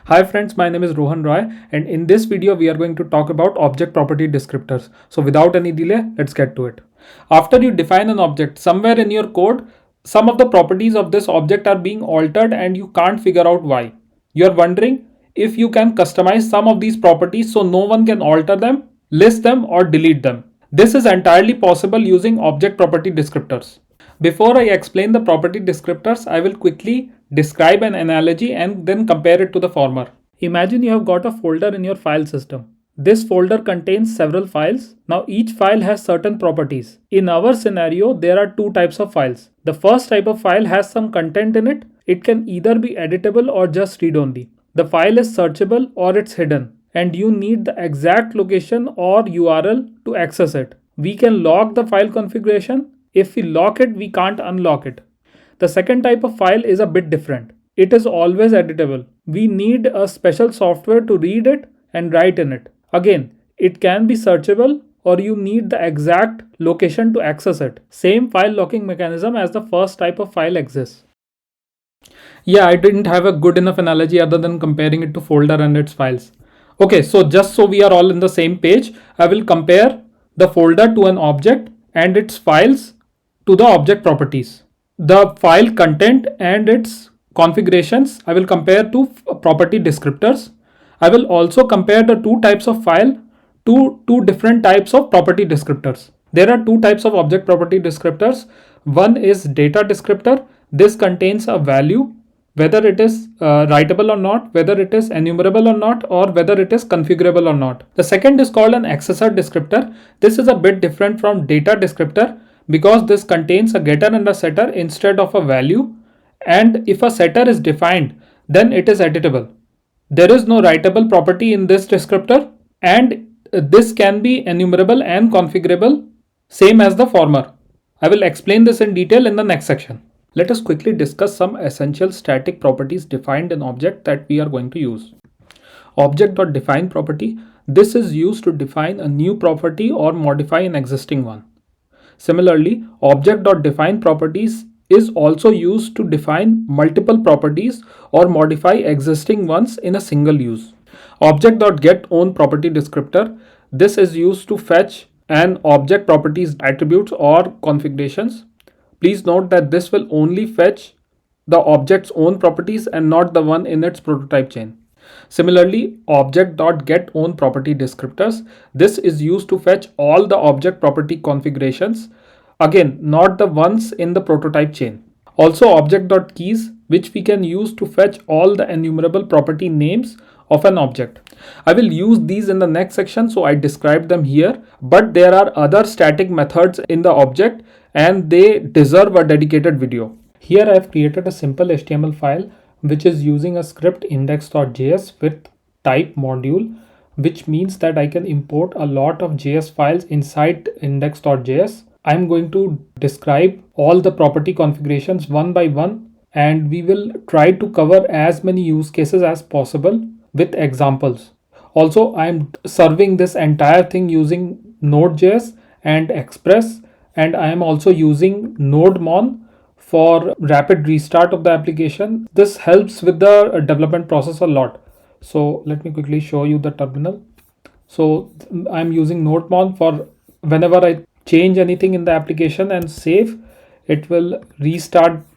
Hi friends, my name is Rohan and in this video we are going to talk about object property descriptors. So without any delay, let's get to it. After you define an object, somewhere in your code, some of the properties of this object are being altered and you can't figure out why. You are wondering if you can customize some of these properties so no one can alter them, list them or delete them. This is entirely possible using object property descriptors. Before I explain the property descriptors, I will quickly describe an analogy and then compare it to the former. Imagine you have got a folder in your file system. This folder contains several files. Now each file has certain properties. In our scenario, there are two types of files. The first type of file has some content in it. It can either be editable or just read only. The file is searchable or it's hidden, and you need the exact location or URL to access it. We can lock the file configuration. If we lock it, we can't unlock it. The second type of file is a bit different. It is always editable. We need a special software to read it and write in it. Again, it can be searchable or you need the exact location to access it. Same file locking mechanism as the first type of file exists. Yeah, I didn't have a good enough analogy other than comparing it to folder and its files. Okay, so just so we are all in the same page, I will compare the folder to an object and its files to the object properties. The file content and its configurations I will compare to property descriptors. I will also compare the two types of file to two different types of property descriptors. There are two types of object property descriptors. One is data descriptor. This contains a value, whether it is writable or not, whether it is enumerable or not, or whether it is configurable or not. The second is called an accessor descriptor. This is a bit different from data descriptor because this contains a getter and a setter instead of a value, and if a setter is defined, then it is editable. There is no writable property in this descriptor, and this can be enumerable and configurable, same as the former. I will explain this in detail in the next section. Let us quickly discuss some essential static properties defined in object that we are going to use. Object.define property. This is used to define a new property or modify an existing one. Similarly, object.define properties is also used to define multiple properties or modify existing ones in a single use. Object.getOwn property descriptor. This is used to fetch an object properties attributes or configurations. Please note that this will only fetch the object's own properties and not the one in its prototype chain. Similarly, object.getOwn property descriptors. This is used to fetch all the object property configurations, again not the ones in the prototype chain. Also object.keys, which we can use to fetch all the enumerable property names of an object. I will use these in the next section, so I described them here, but there are other static methods in the object and they deserve a dedicated video. Here I have created a simple HTML file which is using a script index.js with type module, which means that I can import a lot of JS files inside index.js. I'm going to describe all the property configurations one by one, and we will try to cover as many use cases as possible with examples. Also, I'm serving this entire thing using Node.js and Express, and I am also using NodeMon for rapid restart of the application. This helps with the development process a lot. So let me quickly show you the terminal. So I'm using NodeMon for whenever I change anything in the application and save, it will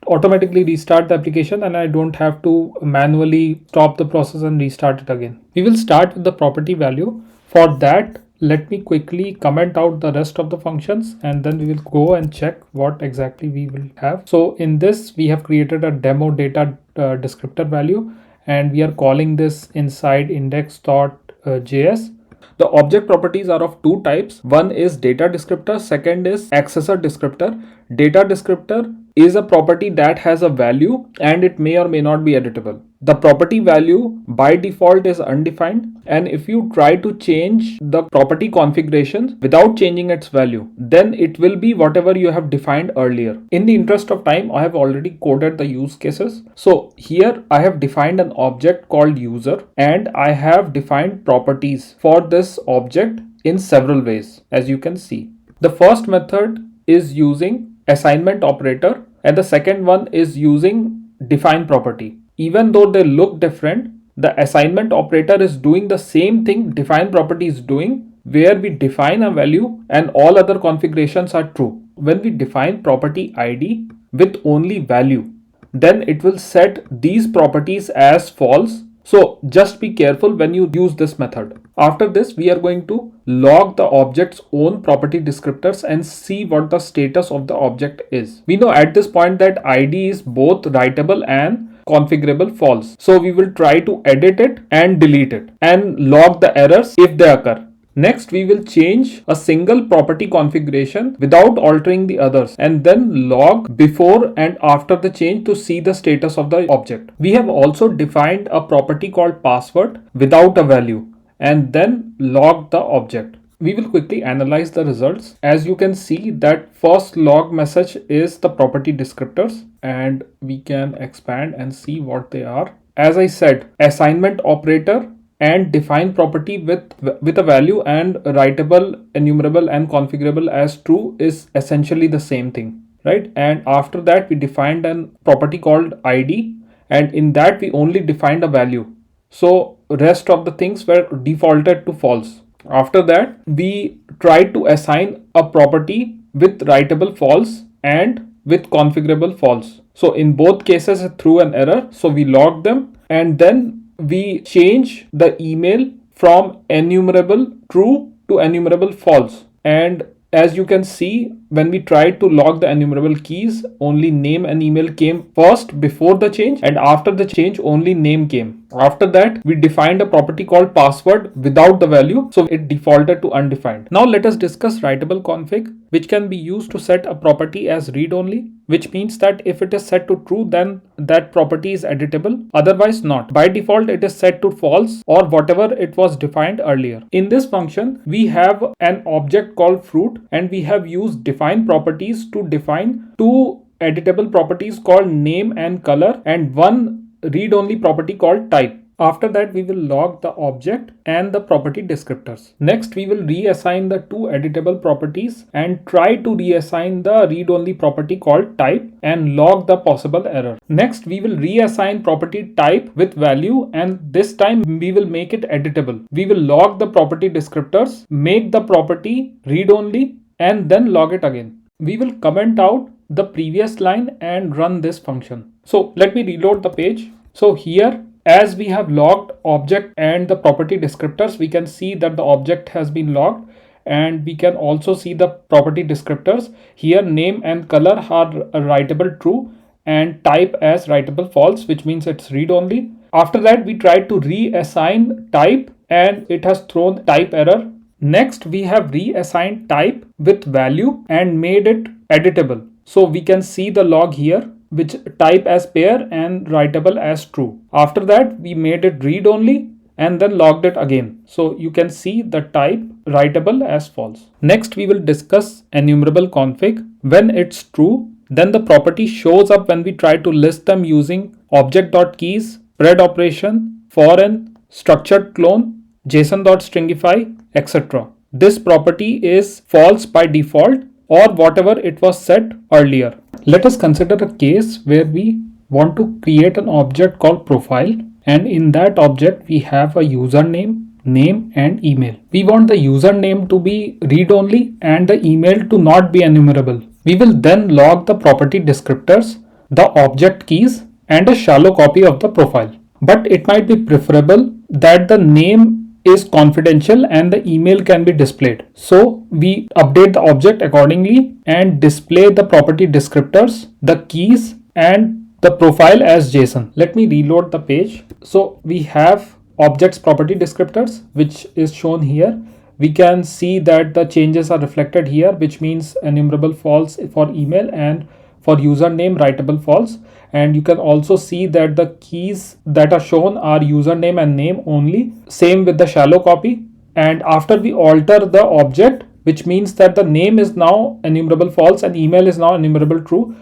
automatically restart the application, and I don't have to manually stop the process and restart it again. We will start with the property value. For that, let me quickly comment out the rest of the functions and then we will go and check what exactly we will have. So in this, we have created a demo data descriptor value, and we are calling this inside index.js. The object properties are of two types. One is data descriptor, second is accessor descriptor. Data descriptor is a property that has a value and it may or may not be editable. The property value by default is undefined, and if you try to change the property configuration without changing its value, then it will be whatever you have defined earlier. In the interest of time, I have already coded the use cases. So here I have defined an object called user, and I have defined properties for this object in several ways, as you can see. The first method is using assignment operator, and the second one is using define property. Even though they look different, the assignment operator is doing the same thing define property is doing, where we define a value and all other configurations are true. When we define property ID with only value, then it will set these properties as false. So just be careful when you use this method. After this, we are going to log the object's own property descriptors and see what the status of the object is. We know at this point that ID is both writable and configurable false. So we will try to edit it and delete it and log the errors if they occur. Next, we will change a single property configuration without altering the others and then log before and after the change to see the status of the object. We have also defined a property called password without a value and then log the object. We will quickly analyze the results. As you can see, that first log message is the property descriptors, and we can expand and see what they are. As I said, assignment operator and define property with a value and writable, enumerable and configurable as true is essentially the same thing, right? And after that, we defined a property called ID, and in that we only defined a value. So rest of the things were defaulted to false. After that, we tried to assign a property with writable false and with configurable false. So in both cases it threw an error, so we logged them, and then we change the email from enumerable true to enumerable false. And as you can see, when we tried to log the enumerable keys, only name and email came first before the change, and after the change only name came. After that, we defined a property called password without the value, so it defaulted to undefined. Now let us discuss writable config, which can be used to set a property as read only, which means that if it is set to true, then that property is editable, otherwise not. By default, it is set to false or whatever it was defined earlier. In this function, we have an object called fruit, and we have used define properties to define two editable properties called name and color, and one read-only property called type. After that, we will log the object and the property descriptors. Next, we will reassign the two editable properties and try to reassign the read-only property called type and log the possible error. Next, we will reassign property type with value, and this time we will make it editable. We will log the property descriptors, make the property read-only, and then log it again. We will comment out the previous line and run this function. So let me reload the page. So here, as we have logged object and the property descriptors, we can see that the object has been logged, and we can also see the property descriptors. Here name and color are writable true and type as writable false, which means it's read only. After that, we tried to reassign type and it has thrown type error. Next, we have reassigned type with value and made it editable. So we can see the log here, which type as pair and writable as true. After that, we made it read only and then logged it again. So you can see the type writable as false. Next, we will discuss enumerable config. When it's true, then the property shows up when we try to list them using object.keys, spread operation, foreign, structured clone, json.stringify, etc. This property is false by default or whatever it was set earlier. Let us consider a case where we want to create an object called profile, and in that object we have a username, name and email. We want the username to be read only and the email to not be enumerable. We will then log the property descriptors, the object keys and a shallow copy of the profile. But it might be preferable that the name is confidential and the email can be displayed. So we update the object accordingly and display the property descriptors, the keys and the profile as JSON. Let me reload the page. So we have objects property descriptors, which is shown here. We can see that the changes are reflected here, which means enumerable false for email and for username writable false. And you can also see that the keys that are shown are username and name only. Same with the shallow copy. And after we alter the object, which means that the name is now enumerable false and email is now enumerable true,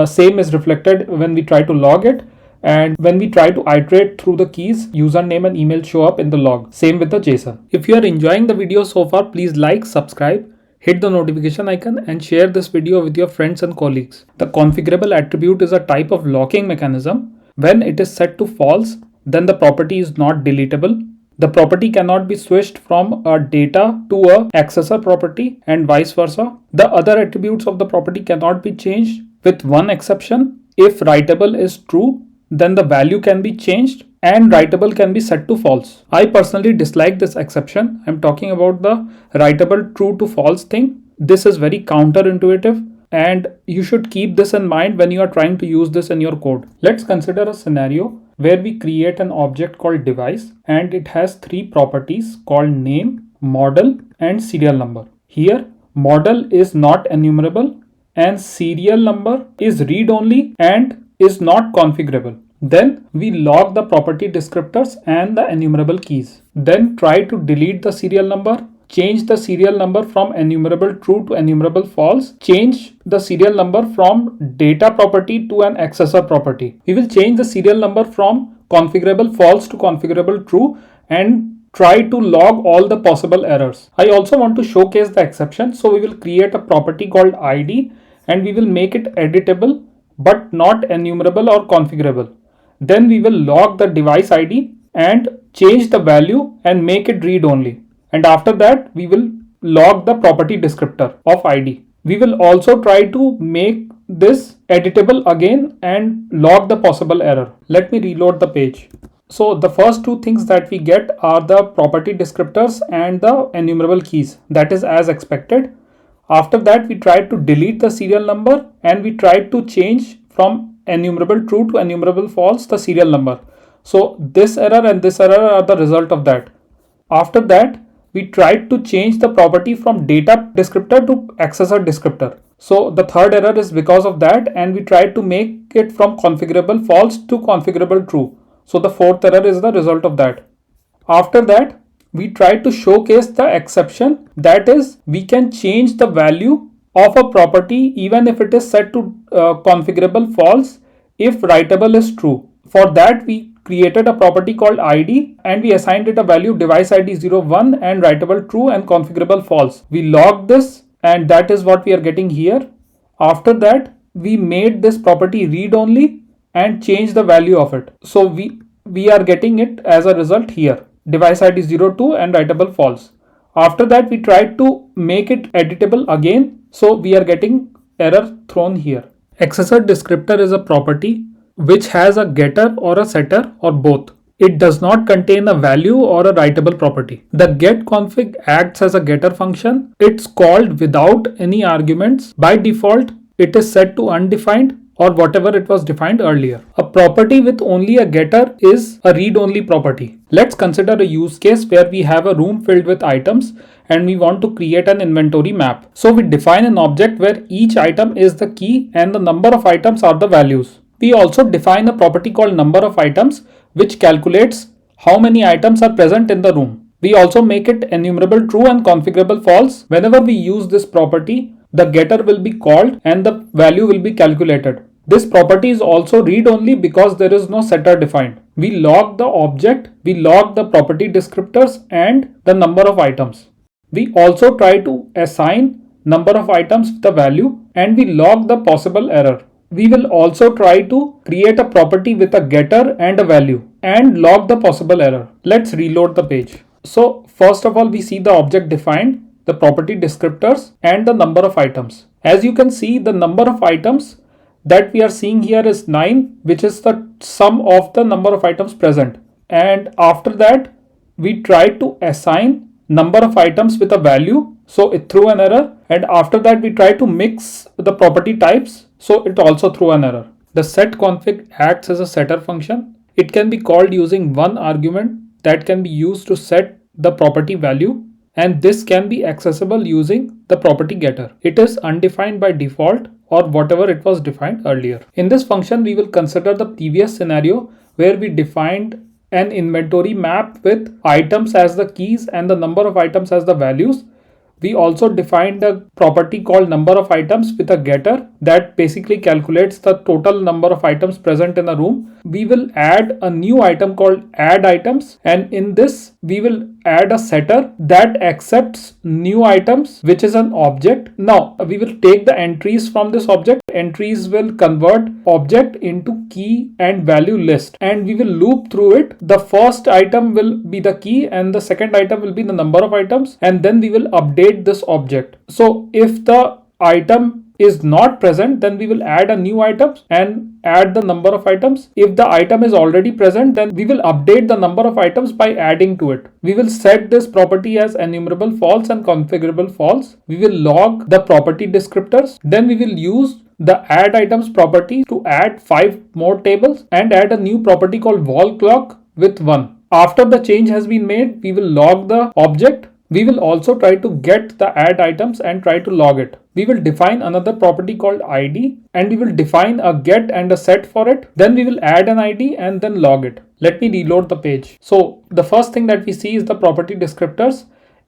same is reflected when we try to log it. And when we try to iterate through the keys, username and email show up in the log. Same with the JSON. If you are enjoying the video so far, please like, subscribe, hit the notification icon and share this video with your friends and colleagues. The configurable attribute is a type of locking mechanism. When it is set to false, then the property is not deletable. The property cannot be switched from a data to a accessor property and vice versa. The other attributes of the property cannot be changed with one exception. If writable is true, then the value can be changed and writable can be set to false. I personally dislike this exception. I'm talking about the writable true to false thing. This is very counterintuitive and you should keep this in mind when you are trying to use this in your code. Let's consider a scenario where we create an object called device and it has three properties called name, model and serial number. Here model is not enumerable and serial number is read only and is not configurable. Then we log the property descriptors and the enumerable keys. Then try to delete the serial number, change the serial number from enumerable true to enumerable false, change the serial number from data property to an accessor property. We will change the serial number from configurable false to configurable true and try to log all the possible errors. I also want to showcase the exception, so we will create a property called ID and we will make it editable but not enumerable or configurable. Then we will log the device ID and change the value and make it read only. And after that, we will log the property descriptor of ID. We will also try to make this editable again and log the possible error. Let me reload the page. So the first two things that we get are the property descriptors and the enumerable keys. That is as expected. After that, we tried to delete the serial number and we tried to change from enumerable true to enumerable false the serial number. So this error and this error are the result of that. After that, we tried to change the property from data descriptor to accessor descriptor. So the third error is because of that, and we tried to make it from configurable false to configurable true. So the fourth error is the result of that. After that, we tried to showcase the exception, that is, we can change the value of a property even if it is set to configurable false if writable is true. For that, we created a property called ID and we assigned it a value device ID 01 and writable true and configurable false. We logged this and that is what we are getting here. After that, we made this property read only and changed the value of it. So we are getting it as a result here, device ID 02 and writable false. After that, we tried to make it editable again. So we are getting error thrown here. Accessor descriptor is a property which has a getter or a setter or both. It does not contain a value or a writable property. The getConfig acts as a getter function. It's called without any arguments. By default, it is set to undefined or whatever it was defined earlier. A property with only a getter is a read-only property. Let's consider a use case where we have a room filled with items and we want to create an inventory map. So we define an object where each item is the key and the number of items are the values. We also define a property called number of items which calculates how many items are present in the room. We also make it enumerable true and configurable false. Whenever we use this property, the getter will be called and the value will be calculated. This property is also read only because there is no setter defined. We log the object, we log the property descriptors and the number of items. We also try to assign number of items with a value and we log the possible error. We will also try to create a property with a getter and a value and log the possible error. Let's reload the page. So first of all, we see the object defined, the property descriptors and the number of items. As you can see, the number of items that we are seeing here is 9, which is the sum of the number of items present. And after that, we try to assign number of items with a value. So it threw an error. And after that, we try to mix the property types. So it also threw an error. The setConfig acts as a setter function. It can be called using one argument that can be used to set the property value. And this can be accessible using the property getter. It is undefined by default or whatever it was defined earlier. In this function, we will consider the previous scenario where we defined an inventory map with items as the keys and the number of items as the values. We also defined a property called number of items with a getter that basically calculates the total number of items present in a room. We will add a new item called add items, and in this we will add a setter that accepts new items, which is an object. Now we will take the entries from this object. Entries will convert object into key and value list, and we will loop through it. The first item will be the key and the second item will be the number of items, and then we will update this object. So if the item is not present, then we will add a new item and add the number of items. If the item is already present, then we will update the number of items by adding to it. We will set this property as enumerable false and configurable false. We will log the property descriptors. Then we will use the add items property to add 5 more tables and add a new property called wall clock with 1. After the change has been made, we will log the object. We will also try to get the add items and try to log it. We will define another property called ID, and we will define a get and a set for it. Then we will add an ID and then log it. Let me reload the page. So the first thing that we see is the property descriptors.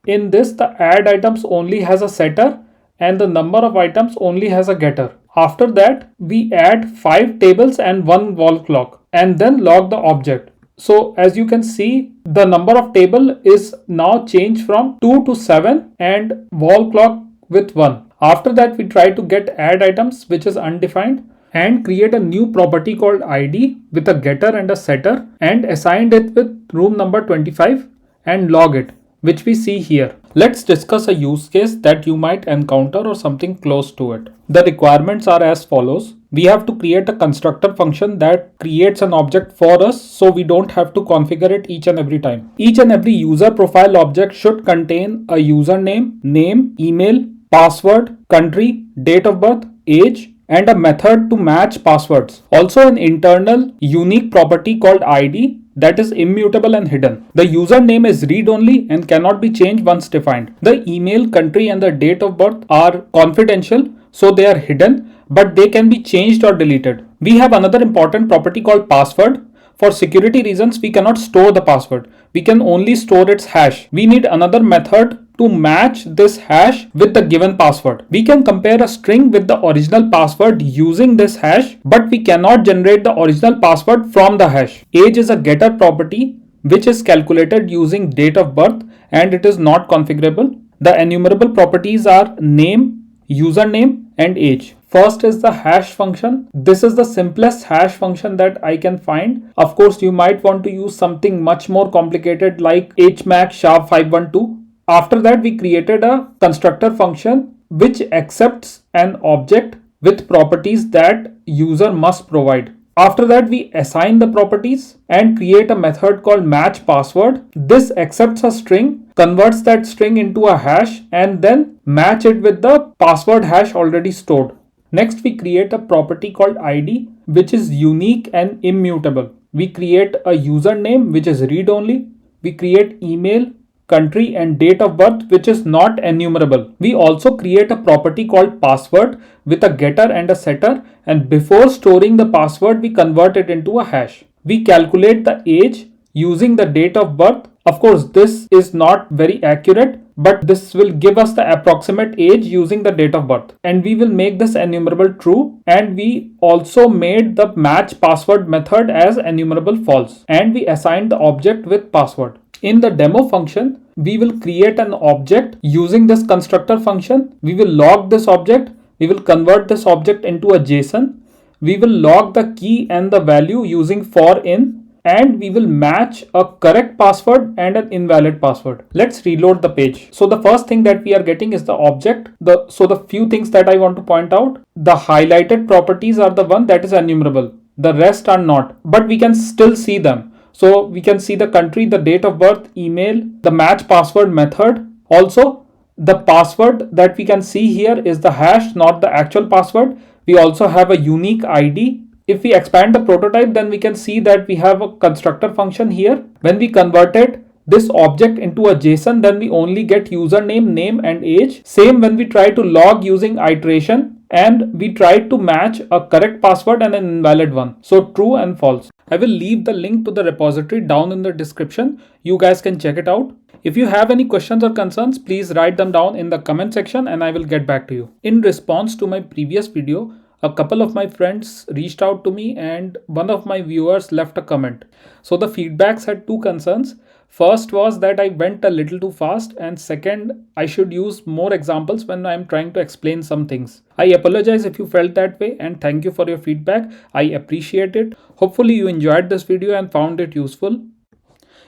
In this, the add items only has a setter and the number of items only has a getter. After that, we add 5 tables and 1 wall clock and then log the object. So as you can see, the number of table is now changed from 2 to 7 and wall clock with 1. After that, we try to get add items, which is undefined, and create a new property called ID with a getter and a setter and assigned it with room number 25 and log it, which we see here. Let's discuss a use case that you might encounter or something close to it. The requirements are as follows. We have to create a constructor function that creates an object for us, so we don't have to configure it each and every time. Each and every user profile object should contain a username, name, email, password, country, date of birth, age, and a method to match passwords. Also an internal unique property called ID that is immutable and hidden. The username is read-only and cannot be changed once defined. The email, country, and the date of birth are confidential, so they are hidden, but they can be changed or deleted. We have another important property called password. For security reasons, we cannot store the password. We can only store its hash. We need another method to match this hash with the given password. We can compare a string with the original password using this hash, but we cannot generate the original password from the hash. Age is a getter property which is calculated using date of birth and it is not configurable. The enumerable properties are name, username, and age. First is the hash function. This is the simplest hash function that I can find. Of course, you might want to use something much more complicated like hmax #512. After that, we created a constructor function which accepts an object with properties that user must provide. After that, we assign the properties and create a method called match password. This accepts a string, converts that string into a hash, and then match it with the password hash already stored. Next, we create a property called ID, which is unique and immutable. We create a username, which is read-only. We create email, country, and date of birth, which is not enumerable. We also create a property called password with a getter and a setter, and before storing the password, we convert it into a hash. We calculate the age using the date of birth. Of course, this is not very accurate, but this will give us the approximate age using the date of birth. And we will make this enumerable true. And we also made the match password method as enumerable false. And we assigned the object with password. In the demo function, we will create an object using this constructor function. We will log this object. We will convert this object into a JSON. We will log the key and the value using for in. And we will match a correct password and an invalid password. Let's reload the page. So the first thing that we are getting is the object. So the few things that I want to point out, the highlighted properties are the one that is enumerable. The rest are not, but we can still see them. So we can see the country, the date of birth, email, the match password method. Also, the password that we can see here is the hash, not the actual password. We also have a unique ID. If we expand the prototype, then we can see that we have a constructor function here. When we converted this object into a JSON, then we only get username, name, and age. Same when we try to log using iteration and we try to match a correct password and an invalid one. So true and false. I will leave the link to the repository down in the description. You guys can check it out. If you have any questions or concerns, please write them down in the comment section and I will get back to you. In response to my previous video, A couple of my friends reached out to me and one of my viewers left a comment. So the feedbacks had two concerns. First was that I went a little too fast, and second, I should use more examples when I'm trying to explain some things. I apologize if you felt that way, and thank you for your feedback. I appreciate it. Hopefully you enjoyed this video and found it useful.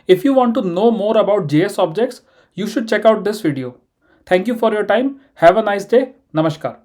If you want to know more about JS objects, you should check out this video. Thank you for your time. Have a nice day. Namaskar.